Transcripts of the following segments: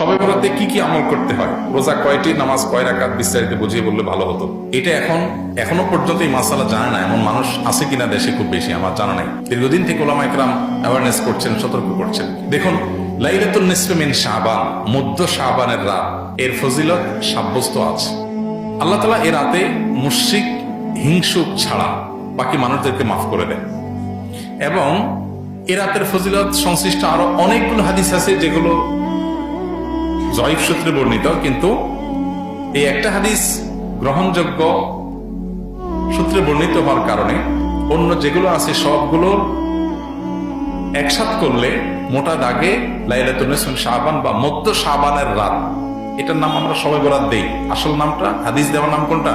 সবে বরাতে কি কি আমল করতে হয়, রোজা কয়টি, নামাজ কয় রাকাত, বিস্তারিত বুঝিয়ে বললে ভালো হতো। এটা এখনো পর্যন্ত এই মাসালা জানে না এমন মানুষ আছে কিনা দেশে খুব বেশি, আমার জানা নাই। দীর্ঘদিন থেকে ওলামা ইকরাম অ্যাওয়ারনেস করছেন, সতর্ক করছেন। দেখুন, লাইলাতুন নিসফে মিন শাবান, মধ্য শাবানের রাত, এর ফজিলত সাব্যস্ত আছে। আল্লাহ তাআলা এ রাতে মুশরিক হিংসুক ছাড়া বাকি মানুষদেরকে মাফ করে দেন। এবং এ রাতের ফজিলত সংশ্লিষ্ট আরো অনেকগুলো হাদিস আছে যেগুলো জয়ীফ সূত্রে বর্ণিত, কিন্তু এই একটা হাদিস গ্রহণযোগ্য সূত্রে বর্ণিত হওয়ার কারণে অন্য যেগুলো আছে সবগুলো একসাথ করলে মোটা দাগে লাইলাতুন নিসফে শাবান বা মধ্য শাবানের রাত, এটার নাম আমরা শবে বরাত দেই। আসল নামটা, হাদিস দেওয়ার নাম কোনটা?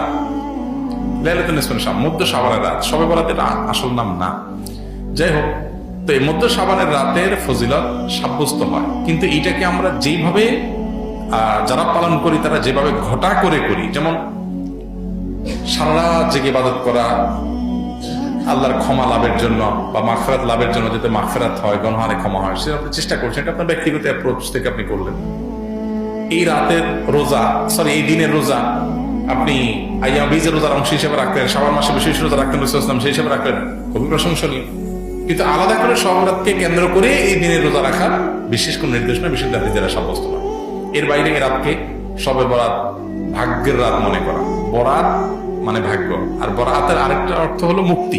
লাইলাতুন নিসফে শাবান, মধ্য শাবানের রাত। শবে বরাতের আসল নাম না। যাই হোক, তো এই মধ্য শাবানের রাতের ফজিলত সাব্যস্ত হয়, কিন্তু এটাকে আমরা যেভাবে যারা পালন করি তারা যেভাবে ঘটা করে করি, যেমন সারা রাত জেগে ইবাদত করা আল্লাহর ক্ষমা লাভের জন্য বা মাগফিরাত লাভের জন্য, যাতে মাগফিরাত হয়, গুনাহে ক্ষমা হয়, সেটা আপনি চেষ্টা করছেন। এটা আপনার ব্যক্তিগত অ্যাপ্রোচ থেকে আপনি করলেন। এই রাতের রোজা, এই দিনের রোজা আপনি আইয়াম বীজের রোজার অংশ হিসেবে রাখলেন, শাবান মাসে বিশেষ রোজা রাখলেন, রাসূলুল্লাহ সেই হিসেবে রাখলেন, খুবই প্রশংসনীয়। কিন্তু আলাদা করে শবে বরাতকে কেন্দ্র করে এই দিনের রোজা রাখার বিশেষ কোন নির্দেশ না, বিশেষ হাদিস দ্বারা সাব্যস্ত না। এর বাইরে এই রাতকে শবে বরাত ভাগ্যের রাত মনে করা। বরাত মানে ভাগ্য, আর বরাতের আরেকটা অর্থ হলো মুক্তি।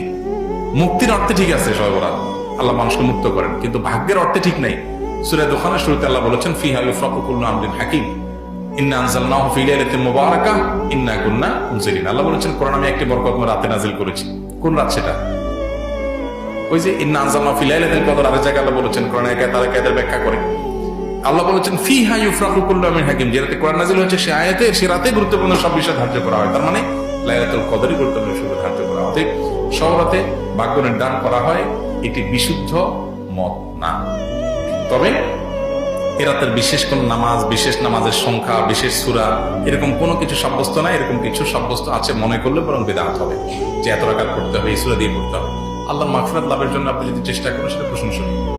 মুক্তির অর্থে ঠিক আছে শবে বরাত, আল্লাহ মানুষকে মুক্ত করেন, কিন্তু ভাগ্যের অর্থে ঠিক নাই। সূরা দুখানের শুরুতে আল্লাহ বলেছেন, ফিহা ইউফরাকু কুল্লু আমরিন হাকিম ইন্না আনজালনাহু ফি লাইলাতিন মুবারাকাহ ইন্না কুন্না মুনজিরিন। আল্লাহ বলেছেন, কোরআন আমি একটি বরকতময় রাতে নাজিল করেছি। কোন রাত সেটা? ওই যে ইন্না আনজালনাহু ফি লাইলাতিল কদর। আরেক জায়গায় আল্লাহ বলেছেন, কোরআন আয়াতের ব্যাখ্যা করে আল্লাহ বলেছেন, ফিহা ইউফরাকু কুল্লু আমরিন হাকিম, যে রাতে কোরআন নাজিল হয়েছে সে আয়াতে, সে রাতে গুরুত্বপূর্ণ সব বিষয় ধার্য করা হয়। তার মানে লাইলাতুল কদরই গুরুত্বপূর্ণ বিষয় ধার্য করা হয়। সব রাতে ভাগ্য নির্ধারণ করা হয়, এটি বিশুদ্ধ মত না। তবে এ রাতের বিশেষ কোন নামাজ, বিশেষ নামাজের সংখ্যা, বিশেষ সূরা, এরকম কোনো কিছু সাব্যস্ত না। এরকম কিছু সাব্যস্ত আছে মনে করলে বরং বিদআত হবে, যে এত রাকাত পড়তে হবে, এই সূরা দিয়ে পড়তে হবে। আল্লাহর মাগফিরাত লাভের জন্য আপনি যদি চেষ্টা করেন, সেটা প্রশংসনীয়।